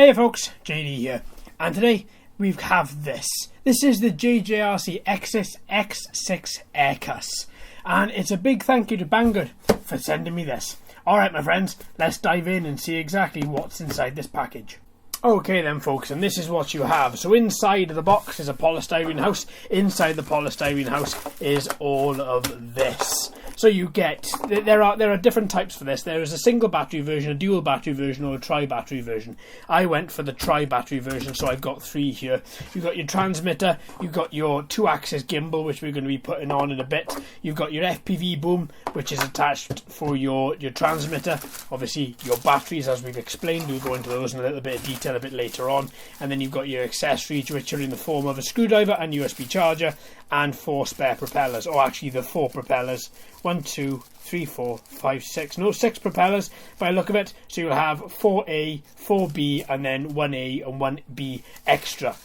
Hey folks, JD here, and today we have this. This is the JJRC X6 Aircus, and it's a big thank you to Banggood for sending me this. Alright my friends, let's dive in and see exactly what's inside this package. Okay then folks, and this is what you have. So inside the box is a polystyrene house. Inside the polystyrene house is all of this. So you get, there are different types for this. There is a single battery version, a dual battery version, or a tri-battery version. I went for the tri-battery version, so I've got three here. You've got your transmitter, you've got your 2-axis gimbal, which we're going to be putting on in a bit. You've got your Fpv Boom, which is attached for your transmitter. Obviously your batteries, as we've explained, we'll go into those in a little bit of detail a bit later on. And then you've got your accessories, which are in the form of a screwdriver and USB charger, and 4 spare propellers, or actually the 4 propellers. 1, 2, 3, 4, 5, 6. No, 6 propellers by the look of it. So you'll have 4A, 4B, and then 1A and 1B extra.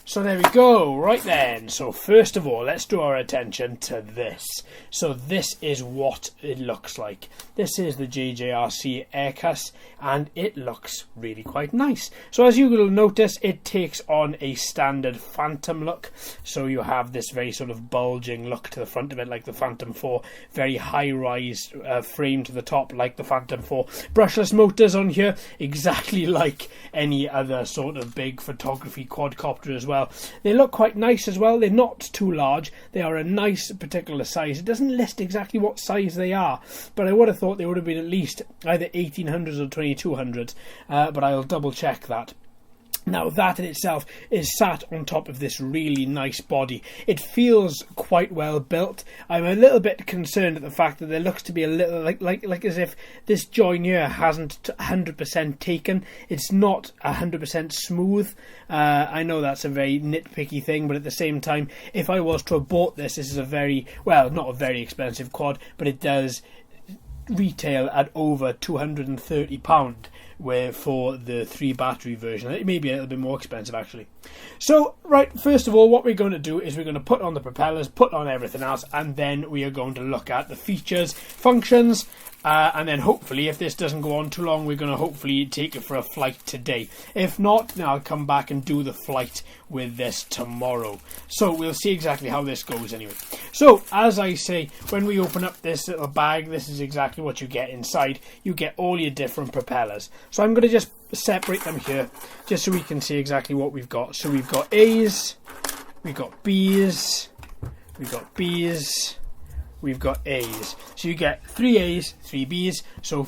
So there we go, right then. So first of all, let's draw our attention to this. So this is what it looks like. This is the JJRC Aircus, and it looks really quite nice. So as you will notice, it takes on a standard Phantom look. So you have this very sort of bulging look to the front of it, like the Phantom 4. Very high-rise frame to the top, like the Phantom 4. Brushless motors on here, exactly like any other sort of big photography quadcopter as well. They look quite nice as well. They're not too large. They are a nice particular size. It doesn't list exactly what size they are, but I would have thought they would have been at least either 1800s or 2200s, but I'll double check that. Now that in itself is sat on top of this really nice body. It feels quite well built. I'm a little bit concerned at the fact that there looks to be a little like as if this join here hasn't 100% taken. It's not 100% smooth. I know that's a very nitpicky thing, but at the same time, if I was to have bought this, this is a very, well, not a very expensive quad, but it does retail at over £230 where for the 3 battery version. It may be a little bit more expensive actually. So right, first of all, what we're going to do is we're going to put on the propellers, put on everything else, and then we are going to look at the features, functions, and then hopefully, if this doesn't go on too long, we're going to hopefully take it for a flight today. If not, then I'll come back and do the flight with this tomorrow. So we'll see exactly how this goes anyway. So as I say, when we open up this little bag, this is exactly what you get inside. You get all your different propellers. So I'm going to just separate them here, just so we can see exactly what we've got. So we've got A's, we've got B's, we've got B's, we've got A's. So you get 3 A's, 3 B's, so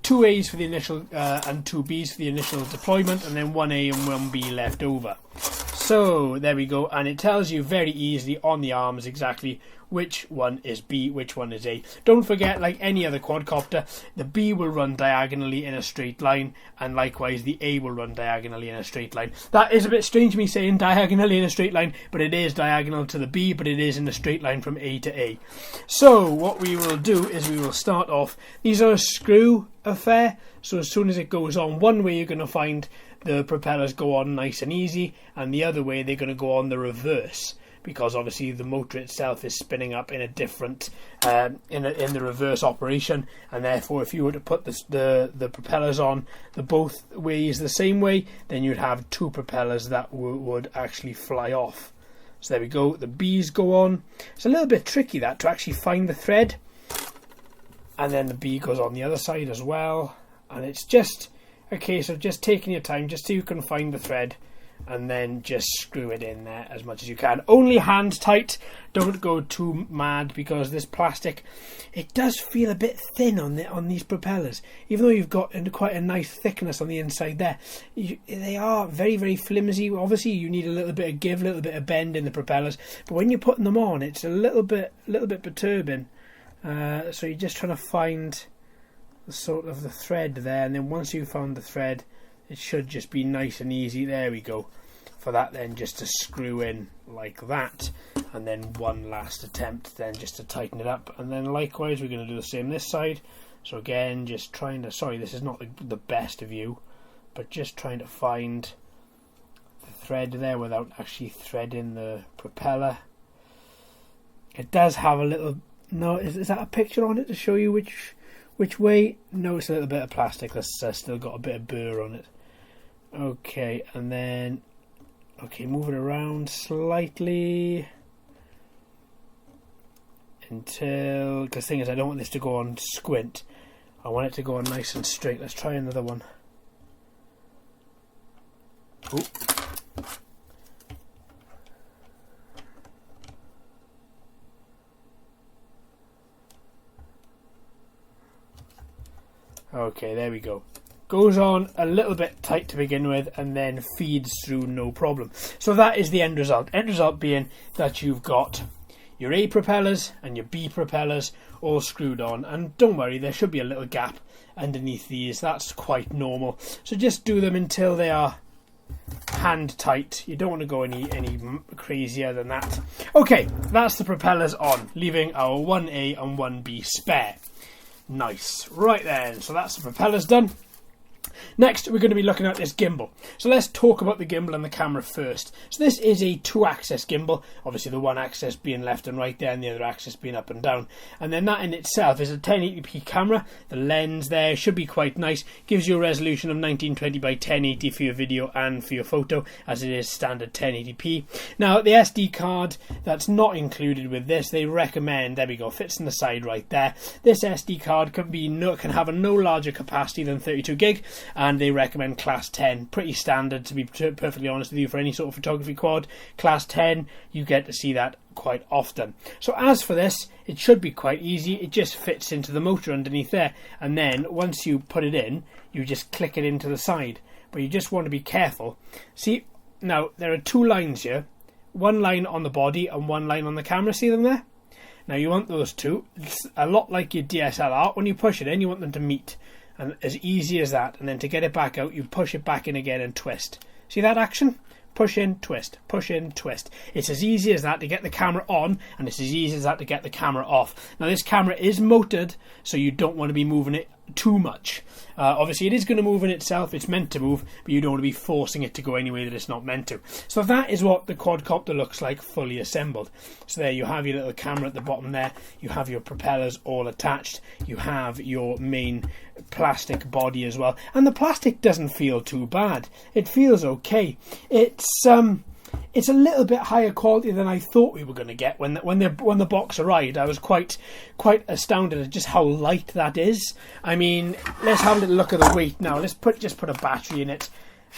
2 A's for the initial and 2 B's for the initial deployment, and then 1 A and 1 B left over. So there we go, and it tells you very easily on the arms exactly which one is B, which one is A. Don't forget, like any other quadcopter, the B will run diagonally in a straight line, and likewise the A will run diagonally in a straight line. That is a bit strange me saying diagonally in a straight line, but it is diagonal to the B, but it is in a straight line from A to A. So what we will do is we will start off. These are a screw affair, so as soon as it goes on, one way you're going to find the propellers go on nice and easy, and the other way they're going to go on the reverse, because obviously the motor itself is spinning up in a different in the reverse operation, and therefore if you were to put the propellers on the both ways the same way, then you'd have 2 propellers that would actually fly off. So there we go, the B's go on. It's a little bit tricky that to actually find the thread, and then the B goes on the other side as well, and it's just a case of just taking your time just so you can find the thread, and then just screw it in there as much as you can. Only hand tight, don't go too mad, because this plastic, it does feel a bit thin on these propellers, even though you've got quite a nice thickness on the inside there. They are very, very flimsy. Obviously you need a little bit of give, a little bit of bend in the propellers, but when you're putting them on, it's a little bit perturbing. So you're just trying to find the sort of the thread there, and then once you've found the thread, it should just be nice and easy. There we go. For that then just to screw in like that, and then one last attempt then just to tighten it up, and then likewise we're going to do the same this side. So again, just trying to, sorry this is not the best view, but just trying to find the thread there without actually threading the propeller. It does have a little, no, is that a picture on it to show you which way? No, it's a little bit of plastic that's still got a bit of burr on it. Okay, and then move it around slightly until, because the thing is, I don't want this to go on squint. I want it to go on nice and straight. Let's try another one. Ooh. Okay, there we go. Goes on a little bit tight to begin with and then feeds through no problem. So that is the end result. End result being that you've got your A propellers and your B propellers all screwed on, and don't worry, there should be a little gap underneath these. That's quite normal. So just do them until they are hand tight. You don't want to go any crazier than that. Okay, that's the propellers on, leaving our 1A and 1B spare. Nice. Right then, so that's the propellers done. Next, we're going to be looking at this gimbal. So let's talk about the gimbal and the camera first. So this is a 2-axis gimbal, obviously the one axis being left and right there and the other axis being up and down. And then that in itself is a 1080p camera. The lens there should be quite nice. Gives you a resolution of 1920 by 1080 for your video and for your photo, as it is standard 1080p. Now the SD card that's not included with this, they recommend, there we go, fits in the side right there. This SD card can have a no larger capacity than 32 gig. And they recommend class 10, pretty standard, to be perfectly honest with you, for any sort of photography quad. Class 10, you get to see that quite often. So as for this, it should be quite easy. It just fits into the motor underneath there, and then once you put it in, you just click it into the side. But you just want to be careful. See, now there are 2 lines here, one line on the body and one line on the camera. See them there? Now you want those 2. It's a lot like your DSLR. When you push it in, you want them to meet. And as easy as that, and then to get it back out, you push it back in again and twist. See that action? Push in, twist, push in, twist. It's as easy as that to get the camera on, and it's as easy as that to get the camera off. Now this camera is motored, so you don't want to be moving it too much. Obviously it is going to move in itself, it's meant to move, but you don't want to be forcing it to go any way that it's not meant to. So that is what the quadcopter looks like fully assembled. So there you have your little camera at the bottom there, you have your propellers all attached, you have your main plastic body as well, and the plastic doesn't feel too bad. It feels okay. It's a little bit higher quality than I thought we were going to get when the box arrived. I was quite astounded at just how light that is. I mean, let's have a little look at the weight now. Let's just put a battery in it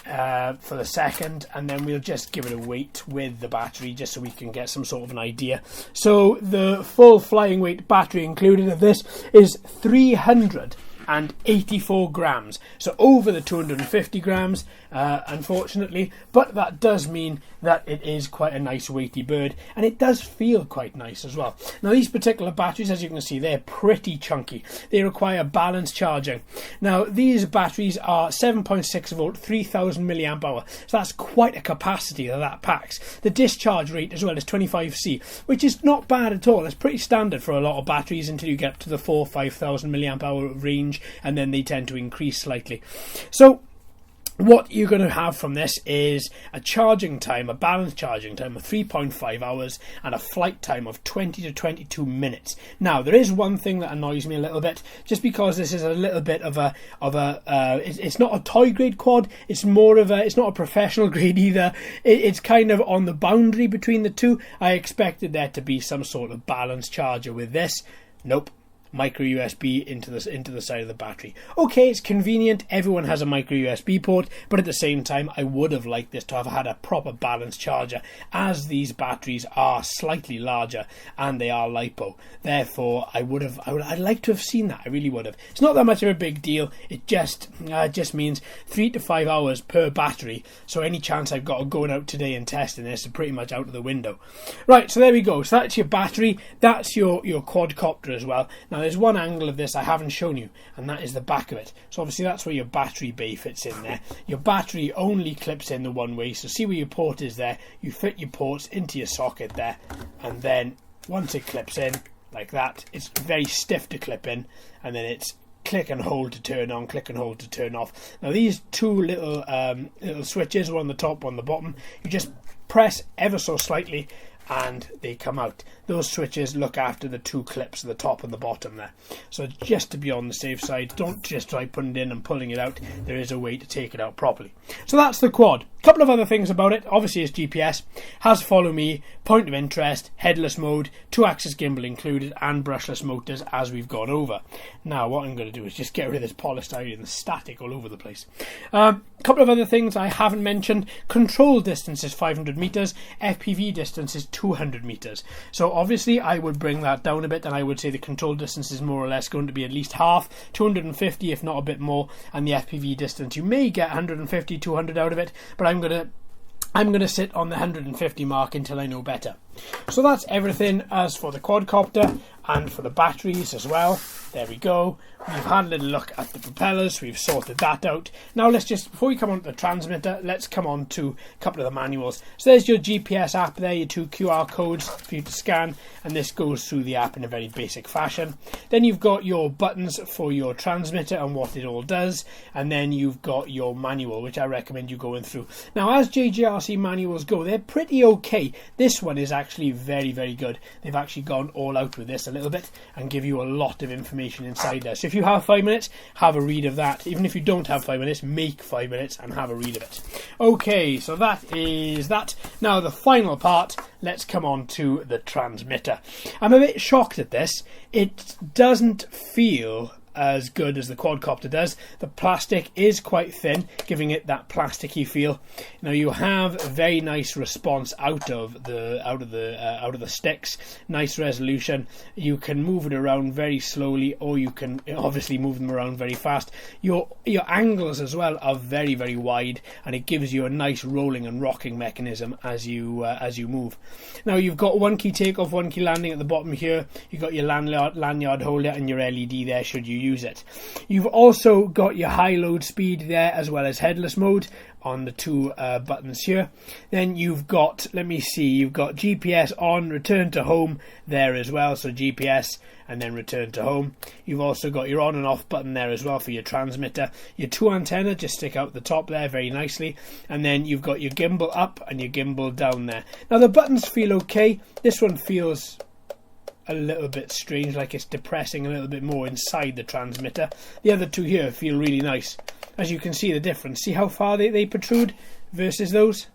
for the second, and then we'll just give it a weight with the battery just so we can get some sort of an idea. So the full flying weight battery included of this is 384 grams, so over the 250 grams, unfortunately, but that does mean that it is quite a nice weighty bird, and it does feel quite nice as well. Now these particular batteries, as you can see, they're pretty chunky. They require balanced charging. Now these batteries are 7.6 volt, 3000 milliamp hour, so that's quite a capacity that packs. The discharge rate as well is 25C, which is not bad at all. It's pretty standard for a lot of batteries until you get up to the 5,000 milliamp hour range, and then they tend to increase slightly. So what you're going to have from this is a charging time, a balanced charging time of 3.5 hours and a flight time of 20 to 22 minutes. Now there is one thing that annoys me a little bit, just because this is a little bit of a it's not a toy grade quad, it's not a professional grade either. It's kind of on the boundary between the two. I expected there to be some sort of balanced charger with this. Nope. Micro USB into the side of the battery. Okay, it's convenient, everyone has a micro USB port, but at the same time I would have liked this to have had a proper balanced charger, as these batteries are slightly larger and they are LiPo. Therefore I'd like to have seen that. I really would have. It's not that much of a big deal. It just means 3 to 5 hours per battery, so any chance I've got of going out today and testing this is pretty much out of the window. Right, so there we go. So that's your battery, that's your quadcopter as well. Now there's one angle of this I haven't shown you, and that is the back of it. So obviously that's where your battery bay fits in there. Your battery only clips in the one way, so see where your port is there. You fit your ports into your socket there, and then once it clips in like that, it's very stiff to clip in, and then it's click and hold to turn on, click and hold to turn off. Now these two little switches, one on the top, one on the bottom, you just press ever so slightly and they come out. Those switches look after the two clips at the top and the bottom there. So just to be on the safe side, don't just try putting it in and pulling it out. There is a way to take it out properly. So that's the quad. A couple of other things about it. Obviously it's GPS, has follow me, point of interest, headless mode, 2-axis gimbal included, and brushless motors as we've gone over. Now what I'm going to do is just get rid of this polystyrene and static all over the place. A couple of other things I haven't mentioned. Control distance is 500 meters, FPV distance is 200 meters. So obviously I would bring that down a bit, and I would say the control distance is more or less going to be at least half, 250 if not a bit more, and the FPV distance you may get 150, 200 out of it, but I'm going to sit on the 150 mark until I know better. So that's everything as for the quadcopter and for the batteries as well. There we go. We've had a little look at the propellers. We've sorted that out. Now let's just, before we come on to the transmitter, let's come on to a couple of the manuals. So there's your GPS app there, your 2 QR codes for you to scan, and this goes through the app in a very basic fashion. Then you've got your buttons for your transmitter and what it all does, and then you've got your manual, which I recommend you going through. Now as JJRC manuals go, they're pretty okay. This one is actually very, very good. They've actually gone all out with this a little bit and give you a lot of information inside there. So if you have 5 minutes, have a read of that. Even if you don't have 5 minutes, make 5 minutes and have a read of it. Okay, so that is that. Now the final part, let's come on to the transmitter. I'm a bit shocked at this. It doesn't feel as good as the quadcopter does. The plastic is quite thin, giving it that plasticky feel. Now you have a very nice response out of the sticks. Nice resolution. You can move it around very slowly, or you can obviously move them around very fast. Your angles as well are very, very wide, and it gives you a nice rolling and rocking mechanism as you move. Now you've got 1 key takeoff, 1 key landing at the bottom here. You've got your lanyard holder and your LED there should you use it. You've also got your high load speed there, as well as headless mode on the 2 buttons here. Then you've got, let me see, you've got GPS on, return to home there as well, so GPS and then return to home. You've also got your on and off button there as well for your transmitter. Your 2 antenna just stick out the top there very nicely, and then you've got your gimbal up and your gimbal down there. Now the buttons feel okay. This one feels a little bit strange, like it's depressing a little bit more inside the transmitter. The other 2 here feel really nice. As you can see the difference. See how far they protrude versus those?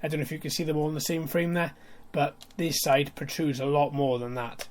I don't know if you can see them all in the same frame there, but this side protrudes a lot more than that.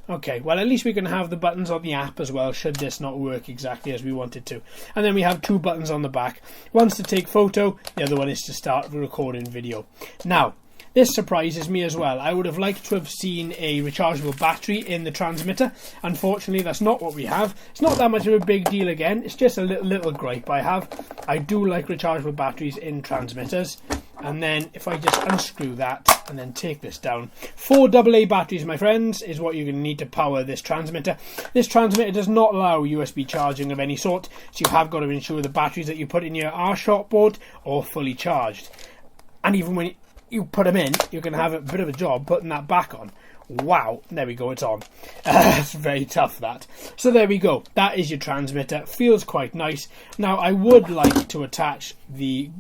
Okay, well at least we can have the buttons on the app as well, should this not work exactly as we want it to. And then we have 2 buttons on the back. One's to take photo, the other one is to start recording video. Now, this surprises me as well. I would have liked to have seen a rechargeable battery in the transmitter. Unfortunately, that's not what we have. It's not that much of a big deal again. It's just a little gripe I have. I do like rechargeable batteries in transmitters. And then if I just unscrew that and then take this down, 4 AA batteries, my friends, is what you're going to need to power this transmitter. This transmitter does not allow USB charging of any sort, so you have got to ensure the batteries that you put in your are short board are fully charged. And even when you put them in, you're going to have a bit of a job putting that back on. Wow, there we go, it's on. It's very tough, that. So there we go, that is your transmitter. Feels quite nice. Now I would like to attach the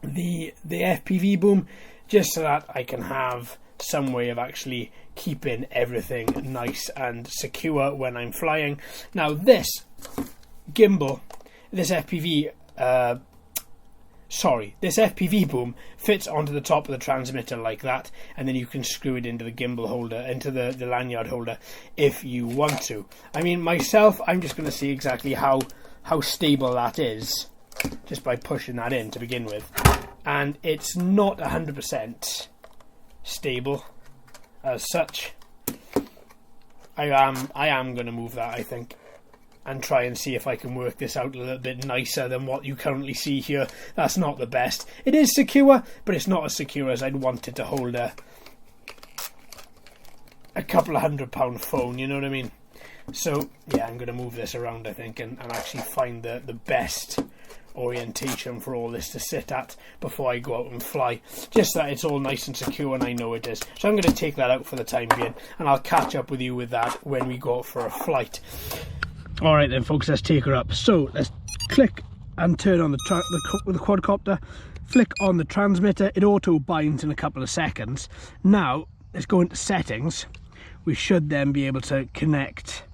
Fpv Boom, just so that I can have some way of actually keeping everything nice and secure when I'm flying. Now this gimbal, this FPV Boom fits onto the top of the transmitter like that, and then you can screw it into the gimbal holder, into the lanyard holder if you want to. I mean, myself, I'm just going to see exactly how stable that is just by pushing that in to begin with, and it's not 100% stable as such. I am going to move that, I think, and try and see if I can work this out a little bit nicer than what you currently see here. That's not the best. It is secure, but it's not as secure as I'd want it to hold a couple of £100 phone, you know what I mean? So yeah, I'm going to move this around, I think, and actually find the best orientation for all this to sit at before I go out and fly, just so that it's all nice and secure and I know it is. So I'm going to take that out for the time being, and I'll catch up with you with that when we go for a flight. Alright then folks, let's take her up. So let's click and turn on the quadcopter. flick on the transmitter, it auto binds in a couple of seconds. Now let's go into settings. We should then be able to connect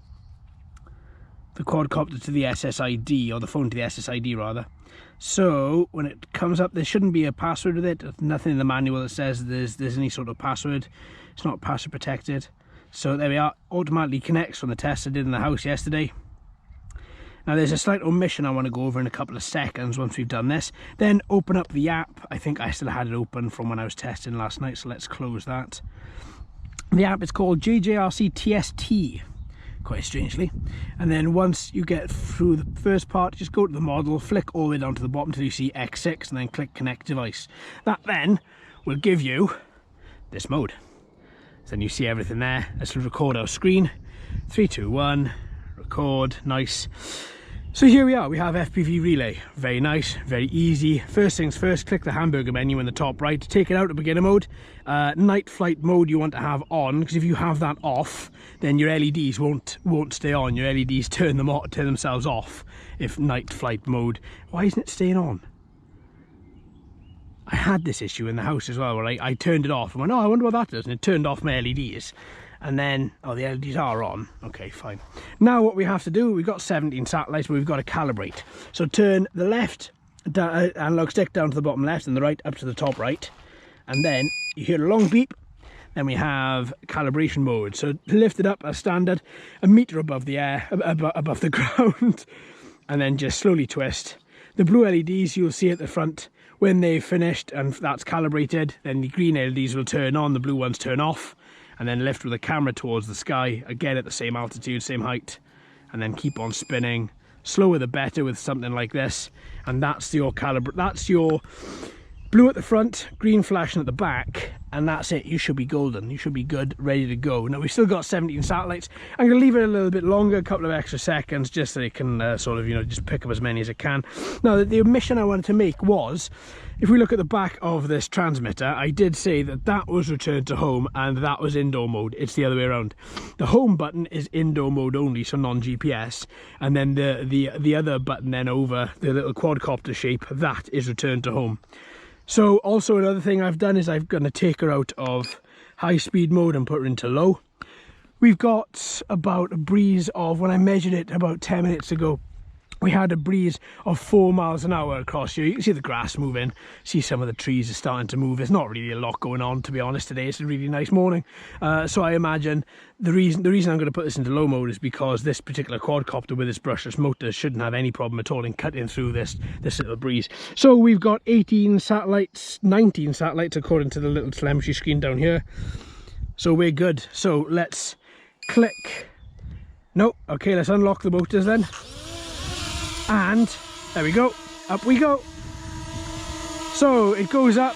the quadcopter to the SSID, or the phone to the SSID rather. So when it comes up, there shouldn't be a password with it. There's nothing in the manual that says there's any sort of password. It's not password protected. So there we are, automatically connects from the test I did in the house yesterday. Now there's a slight omission I want to go over in a couple of seconds once we've done this. Then open up the app. I think I still had it open from when I was testing last night, so let's close that. The app is called JJRC TST, quite strangely. And then once you get through the first part, just go to the model, flick all the way down to the bottom till you see X6, and then click connect device. That then will give you this mode. So then you see everything there. Let's record our screen. 3, 2, 1, record, nice. So here we are, we have FPV relay. Very nice, very easy. First things first, click the hamburger menu in the top right, take it out of beginner mode. Night flight mode you want to have on, because if you have that off, then your LEDs won't stay on. Your LEDs turn themselves off if night flight mode. Why isn't it staying on? I had this issue in the house as well, where I turned it off and went, oh, I wonder what that does, and it turned off my LEDs. And then, oh, the LEDs are on. Okay, fine. Now what we have to do, we've got 17 satellites, but we've got to calibrate. So turn the left analog stick down to the bottom left and the right up to the top right. And then you hear a long beep. Then we have calibration mode. So lift it up as standard, a meter above the air, above the ground. And then just slowly twist. The blue LEDs you'll see at the front when they've finished and that's calibrated, then the green LEDs will turn on, the blue ones turn off. And then lift with the camera towards the sky, again at the same altitude, same height, and then keep on spinning. Slower the better with something like this. And that's your that's your blue at the front, green flashing at the back, and that's it. You should be golden. You should be good, ready to go. Now we've still got 17 satellites. I'm going to leave it a little bit longer, a couple of extra seconds, just so it can sort of, you know, just pick up as many as it can. Now the omission I wanted to make was, if we look at the back of this transmitter, I did say that that was returned to home and that was indoor mode. It's the other way around. The home button is indoor mode only, so non-GPS, and then the other button then over the little quadcopter shape, that is returned to home. So also another thing I've done is I'm going to take her out of high speed mode and put her into low. We've got about a breeze of, when I measured it about 10 minutes ago, we had a breeze of 4 miles an hour across here. You can see the grass moving, see some of the trees are starting to move. There's not really a lot going on, to be honest, today. It's a really nice morning. So I imagine the reason I'm going to put this into low mode is because this particular quadcopter with its brushless motor shouldn't have any problem at all in cutting through this little breeze. So we've got 18 satellites, 19 satellites according to the little telemetry screen down here. So we're good. So let's click. No, okay, let's unlock the motors then. And there we go, up we go. So it goes up.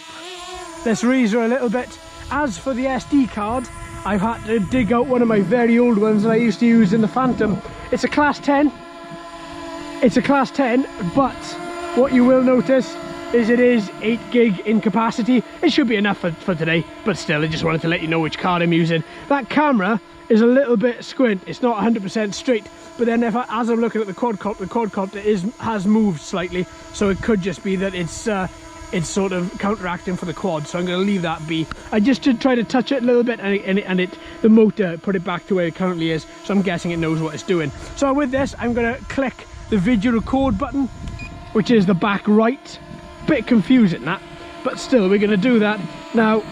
Let's raise her a little bit. As for the SD card, I've had to dig out one of my very old ones that I used to use in the Phantom. It's a class 10. It's a class 10, but what you will notice is it is 8 gig in capacity. It should be enough for today, but still, I just wanted to let you know which card I'm using. That camera is a little bit squint. It's not 100% straight. But then as I'm looking at the quadcopter has moved slightly, so it could just be that it's sort of counteracting for the quad. So I'm going to leave that be. I just did try to touch it a little bit, and the motor put it back to where it currently is. So I'm guessing it knows what it's doing. So with this, I'm going to click the video record button, which is the back right. Bit confusing that, but still we're going to do that now.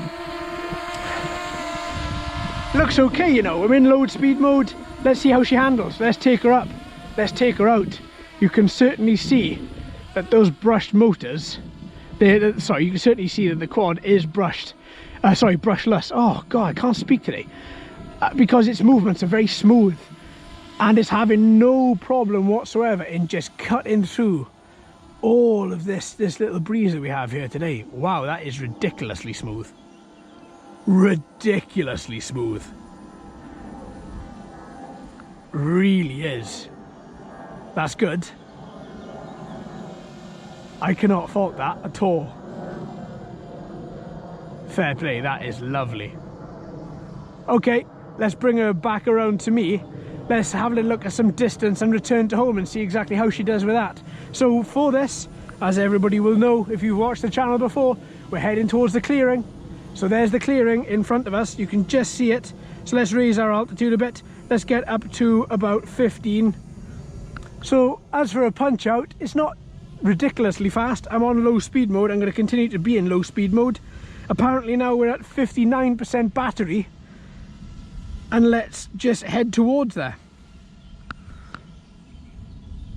Looks okay, you know. I'm in low speed mode. Let's see how she handles. Let's take her up. Let's take her out. You can certainly see that those brushed motors, sorry, you can certainly see that the quad is brushed. Sorry, brushless. Oh God, I can't speak today. Because its movements are very smooth, and it's having no problem whatsoever in just cutting through all of this little breeze that we have here today. Wow, that is ridiculously smooth. Ridiculously smooth. Really is. That's good. I cannot fault that at all. Fair play, that is lovely. Okay, let's bring her back around to me. Let's have a look at some distance and return to home and see exactly how she does with that. So for this, as everybody will know if you've watched the channel before, we're heading towards the clearing. So there's the clearing in front of us, you can just see it. So let's raise our altitude a bit, let's get up to about 15. So as for a punch out, it's not ridiculously fast. I'm on low speed mode, I'm going to continue to be in low speed mode. Apparently now we're at 59% battery, and let's just head towards there.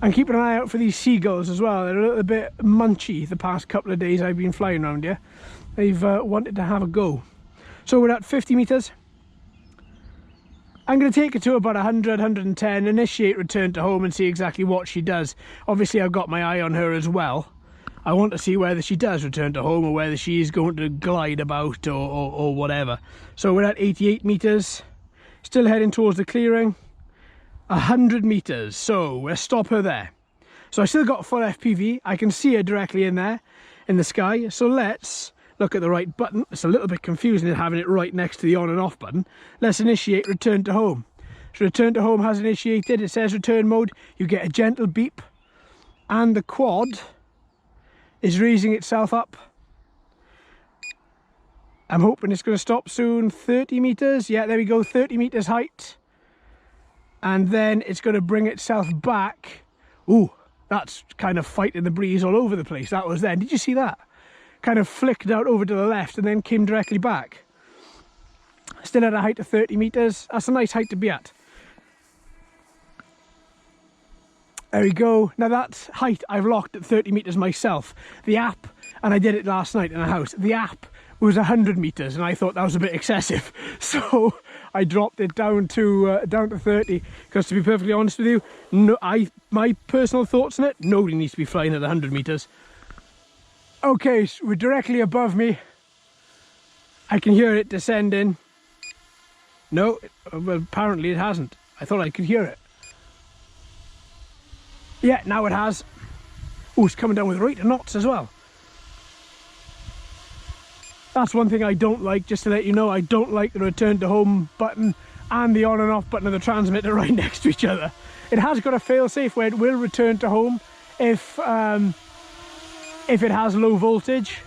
And keep an eye out for these seagulls as well. They're a little bit munchy the past couple of days I've been flying around here. They've wanted to have a go. So we're at 50 meters. I'm going to take it to about 100, 110, initiate return to home and see exactly what she does. Obviously I've got my eye on her as well. I want to see whether she does return to home or whether she's going to glide about or whatever. So we're at 88 meters, still heading towards the clearing. 100 meters, so we'll stop her there. So I still got full FPV, I can see her directly in there in the sky. So let's look at the right button. It's a little bit confusing having it right next to the on and off button. Let's initiate return to home. So return to home has initiated. It says return mode, you get a gentle beep, and the quad is raising itself up. I'm hoping it's going to stop soon. 30 meters, yeah, there we go, 30 meters height. And then it's going to bring itself back. Ooh, that's kind of fighting the breeze all over the place. That was then. Did you see that? Kind of flicked out over to the left and then came directly back. Still at a height of 30 meters. That's a nice height to be at. There we go. Now that height I've locked at 30 meters myself. The app, and I did it last night in the house, the app was 100 meters and I thought that was a bit excessive. So I dropped it down to 30, because to be perfectly honest with you, no, my personal thoughts on it, nobody needs to be flying at 100 meters. Okay, so we're directly above me. I can hear it descending. No, well, apparently it hasn't. I thought I could hear it. Yeah, now it has. Oh, it's coming down with right knots as well. That's one thing I don't like, just to let you know. I don't like the return to home button and the on and off button of the transmitter right next to each other. It has got a fail-safe where it will return to home if it has low voltage,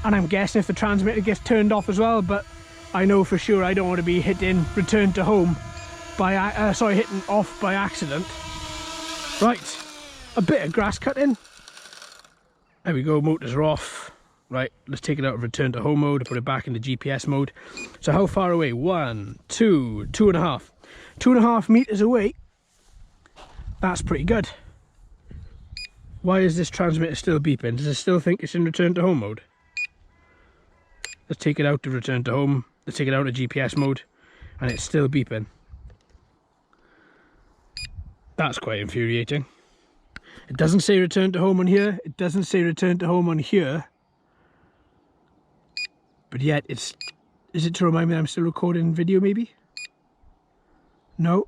and I'm guessing if the transmitter gets turned off as well, but I know for sure I don't want to be hitting return to home by hitting off by accident. Right, a bit of grass cutting. There we go, motors are off. Right, let's take it out of return to home mode and put it back into GPS mode. So how far away? 1, 2, 2.5. 2.5 meters away. That's pretty good. Why is this transmitter still beeping? Does it still think it's in return to home mode? Let's take it out to return to home. Let's take it out of GPS mode, and it's still beeping. That's quite infuriating. It doesn't say return to home on here. It doesn't say return to home on here. But yet it's... Is it to remind me that I'm still recording video maybe? No.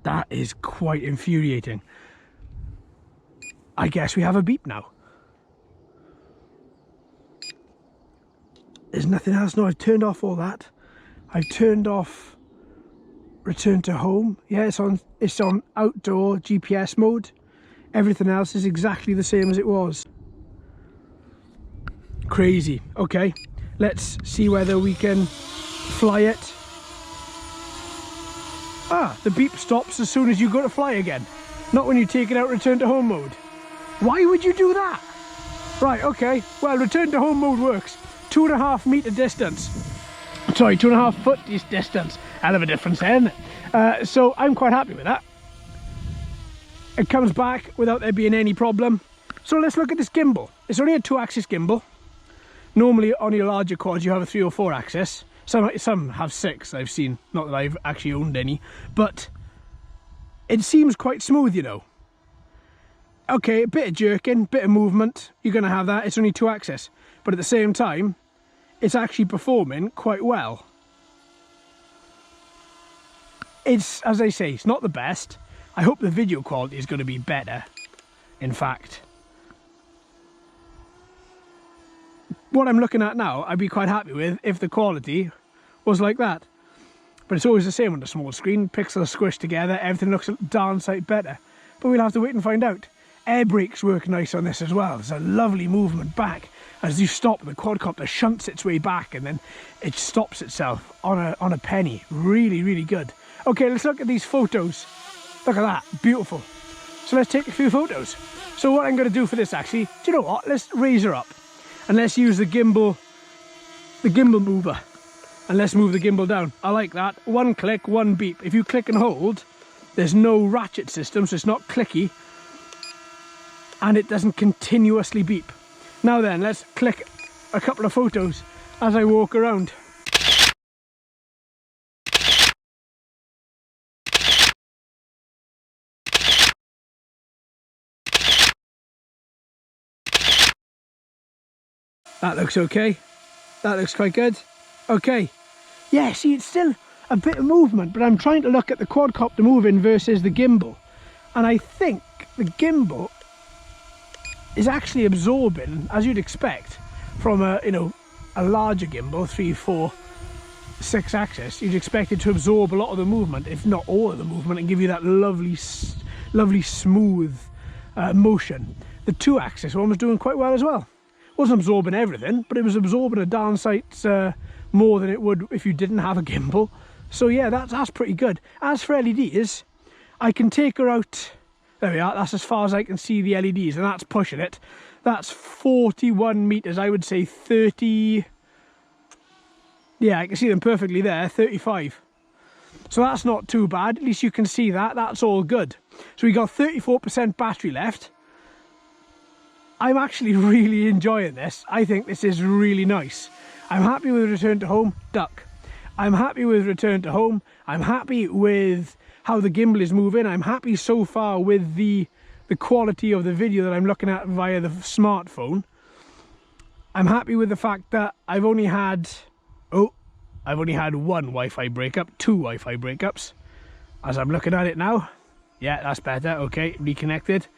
That is quite infuriating. I guess we have a beep now. There's nothing else. No, I've turned off all that. I've turned off return to home. Yeah, it's on outdoor GPS mode. Everything else is exactly the same as it was. Crazy. Okay, let's see whether we can fly it. Ah, the beep stops as soon as you go to fly again. Not when you take it out return to home mode. Why would you do that? Right, okay. Well, return to home mode works. 2.5 meter distance. Sorry, 2.5 foot distance. Hell of a difference then. So I'm quite happy with that. It comes back without there being any problem. So let's look at this gimbal. It's only a 2-axis gimbal. Normally on your larger quads you have a 3 or 4 axis. Some have 6, I've seen. Not that I've actually owned any. But it seems quite smooth, you know. Okay, a bit of jerking, bit of movement. You're going to have that. It's only 2-axis. But at the same time, it's actually performing quite well. It's, as I say, it's not the best. I hope the video quality is going to be better, in fact. What I'm looking at now, I'd be quite happy with if the quality was like that. But it's always the same on the small screen. Pixels squished together, everything looks a darn sight better. But we'll have to wait and find out. Air brakes work nice on this as well. There's a lovely movement back. As you stop, the quadcopter shunts its way back and then it stops itself on a penny. Really, really good. Okay, let's look at these photos. Look at that, beautiful. So let's take a few photos. So what I'm going to do for this actually, do you know what? Let's raise her up and let's use the gimbal mover. And let's move the gimbal down. I like that. One click, one beep. If you click and hold, there's no ratchet system, so it's not clicky. And it doesn't continuously beep. Now then, let's click a couple of photos as I walk around. That looks okay. That looks quite good. Okay. Yeah, see, it's still a bit of movement, but I'm trying to look at the quadcopter moving versus the gimbal. And I think the gimbal is actually absorbing, as you'd expect, from a larger gimbal, 3, 4, 6 axis. You'd expect it to absorb a lot of the movement, if not all of the movement, and give you that lovely smooth motion. The 2 axis one was doing quite well as well. Wasn't absorbing everything, but it was absorbing a darn sight more than it would if you didn't have a gimbal. So yeah, that's pretty good. As for LEDs, I can take her out. There we are, that's as far as I can see the LEDs, and that's pushing it. That's 41 meters, I would say 30. Yeah, I can see them perfectly there, 35. So that's not too bad, at least you can see that, that's all good. So we got 34% battery left. I'm actually really enjoying this. I think this is really nice. I'm happy with return to home, duck. I'm happy with return to home. I'm happy with how the gimbal is moving. I'm happy so far with the quality of the video that I'm looking at via the smartphone. I'm happy with the fact that I've only had one Wi-Fi breakup, 2 Wi-Fi breakups. As I'm looking at it now. Yeah, that's better. Okay, reconnected.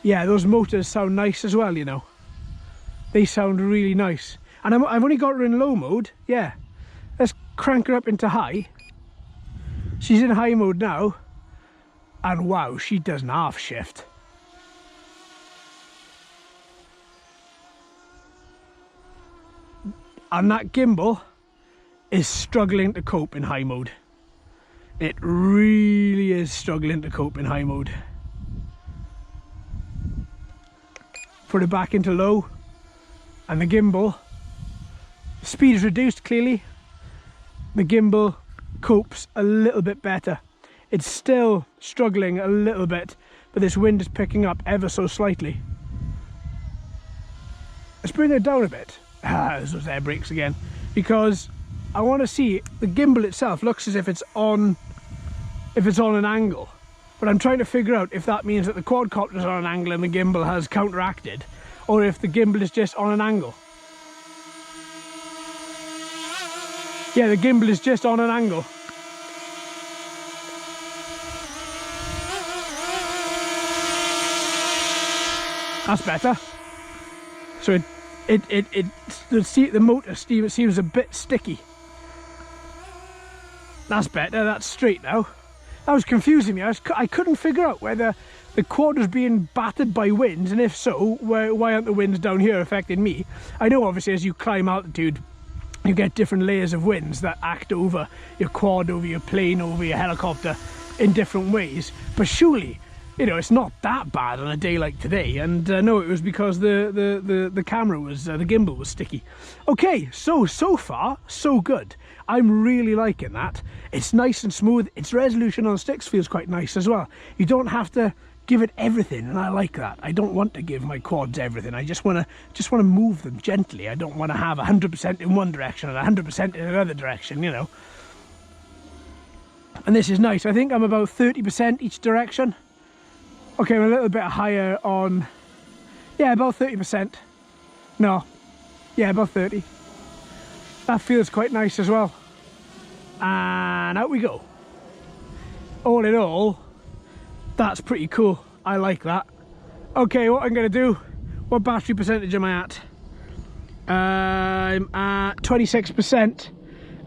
Yeah, those motors sound nice as well, you know. They sound really nice. And I've only got her in low mode. Yeah. Let's crank her up into high. She's in high mode now. And wow, she does an half shift. And that gimbal is struggling to cope in high mode. It really is struggling to cope in high mode. Put it back into low, and the gimbal, speed is reduced clearly. The gimbal copes a little bit better. It's still struggling a little bit, but this wind is picking up ever so slightly. Let's bring it down a bit. This was air brakes again, because I want to see the gimbal itself looks as if it's on an angle. But I'm trying to figure out if that means that the quadcopter is on an angle and the gimbal has counteracted, or if the gimbal is just on an angle. Yeah, the gimbal is just on an angle. That's better. So the motor seems a bit sticky. That's better, that's straight now. That was confusing me. I couldn't figure out whether the quad was being battered by winds, and if so, why aren't the winds down here affecting me? I know obviously as you climb altitude, you get different layers of winds that act over your quad, over your plane, over your helicopter in different ways. But surely, you know, it's not that bad on a day like today. And no, it was because the camera was, the gimbal was sticky. Okay, so far, so good. I'm really liking that. It's nice and smooth. Its resolution on the sticks feels quite nice as well. You don't have to give it everything, and I like that. I don't want to give my quads everything. I just want to move them gently. I don't want to have 100% in one direction and 100% in another direction, you know. And this is nice. I think I'm about 30% each direction. Okay, I'm a little bit higher on, yeah, about 30%. No, yeah, about 30. That feels quite nice as well. And out we go. All in all, that's pretty cool. I like that. Okay, what I'm going to do, what battery percentage am I at? I'm at 26%.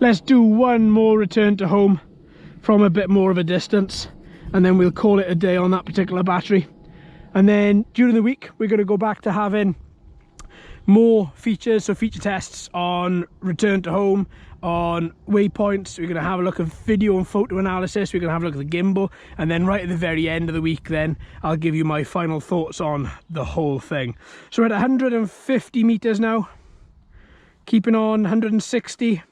Let's do one more return to home from a bit more of a distance, and then we'll call it a day on that particular battery. And then during the week we're going to go back to having more features, so feature tests on return to home, on waypoints. We're going to have a look at video and photo analysis. We're going to have a look at the gimbal, and then right at the very end of the week then I'll give you my final thoughts on the whole thing. So we're at 150 meters now, keeping on 160.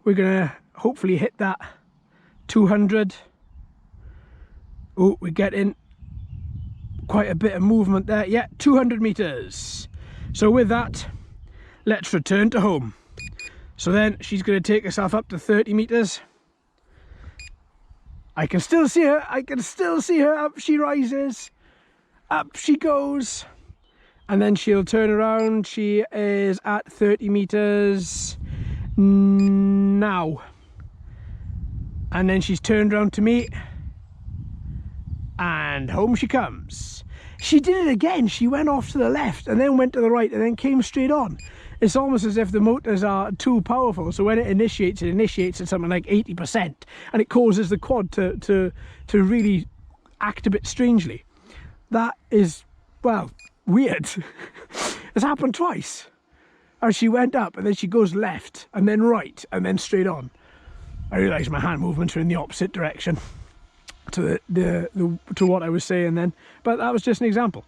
We're going to hopefully hit that 200. Oh, we're getting quite a bit of movement there. Yeah, 200 meters. So with that, let's return to home. So then she's going to take herself up to 30 meters. I can still see her. I can still see her. Up she rises. Up she goes. And then she'll turn around. She is at 30 meters now. And then she's turned around to me. And home she comes. She did it again. She went off to the left and then went to the right and then came straight on. It's almost as if the motors are too powerful, so when it initiates at something like 80%, and it causes the quad to really act a bit strangely. That is, well, weird. It's happened twice. And she went up and then she goes left and then right and then straight on. I realised my hand movements are in the opposite direction to to what I was saying then, but that was just an example.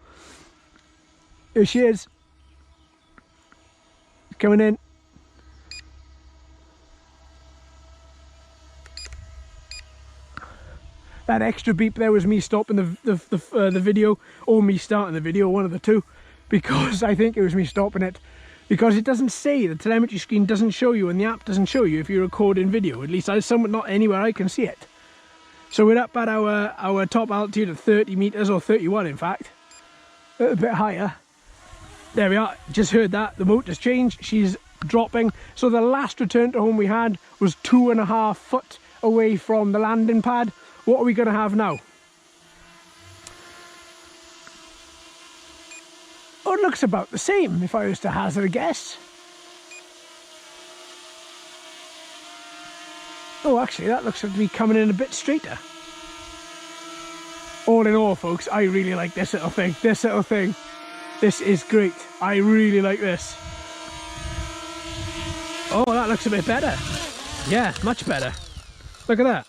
Here she is, coming in. That extra beep there was me stopping the video, or me starting the video, one of the two, because I think it was me stopping it, because it doesn't say, the telemetry screen doesn't show you and the app doesn't show you if you're recording video, at least not anywhere I can see it. So we're up at our top altitude at 30 meters, or 31 in fact, a bit higher. There we are, just heard that, the motor's changed, she's dropping. So the last return to home we had was 2.5 foot away from the landing pad. What are we going to have now? Oh, it looks about the same if I was to hazard a guess. Oh, actually, that looks like to be coming in a bit straighter. All in all, folks, I really like this little thing. This little thing. This is great. I really like this. Oh, that looks a bit better. Yeah, much better. Look at that.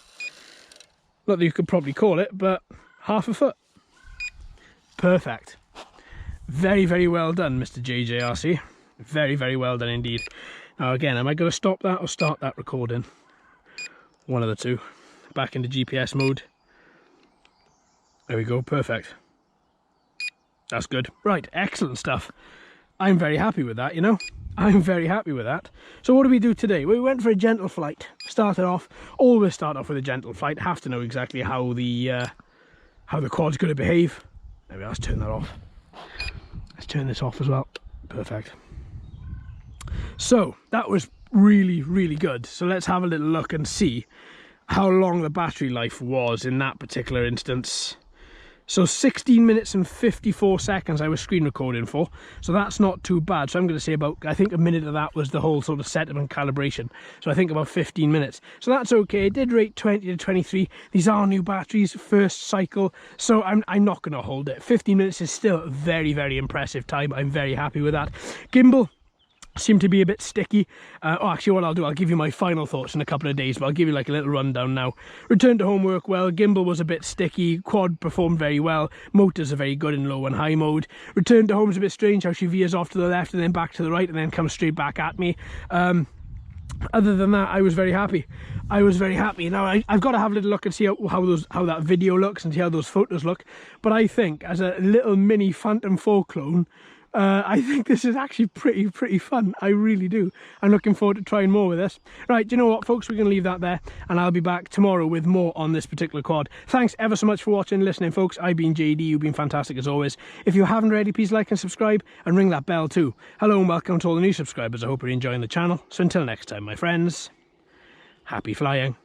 Not that you could probably call it, but half a foot. Perfect. Very, very well done, Mr. JJRC. Very, very well done indeed. Now again, am I going to stop that or start that recording? One of the two. Back into GPS mode. There we go, perfect. That's good. Right, excellent stuff. I'm very happy with that, you know. I'm very happy with that. So what do we do today? We went for a gentle flight. Started off, always start off with a gentle flight. Have to know exactly how the quad's going to behave. There we are, let's turn that off. Let's turn this off as well. Perfect. So that was really, really good. So let's have a little look and see how long the battery life was in that particular instance. So 16 minutes and 54 seconds I was screen recording for, so that's not too bad. So I'm going to say about, I think a minute of that was the whole sort of setup and calibration, so I think about 15 minutes. So that's okay. It did rate 20 to 23. These are new batteries, first cycle, so I'm not going to hold it. 15 minutes is still a very, very impressive time. I'm very happy with that. Gimbal seemed to be a bit sticky. Oh, actually what I'll do, I'll give you my final thoughts in a couple of days, but I'll give you like a little rundown now. Return to home worked well. Gimbal was a bit sticky. Quad performed very well. Motors are very good in low and high mode. Return to home's a bit strange, how she veers off to the left and then back to the right and then comes straight back at me. Other than that, I was very happy. I was very happy. Now I've got to have a little look and see how that video looks and see how those photos look. But I think as a little mini Phantom 4 clone, I think this is actually pretty fun. I really do. I'm looking forward to trying more with this. Right, do you know what, folks? We're going to leave that there, and I'll be back tomorrow with more on this particular quad. Thanks ever so much for watching and listening, folks. I've been JD. You've been fantastic as always. If you haven't already, please like and subscribe and ring that bell too. Hello and welcome to all the new subscribers. I hope you're enjoying the channel. So until next time, my friends, happy flying.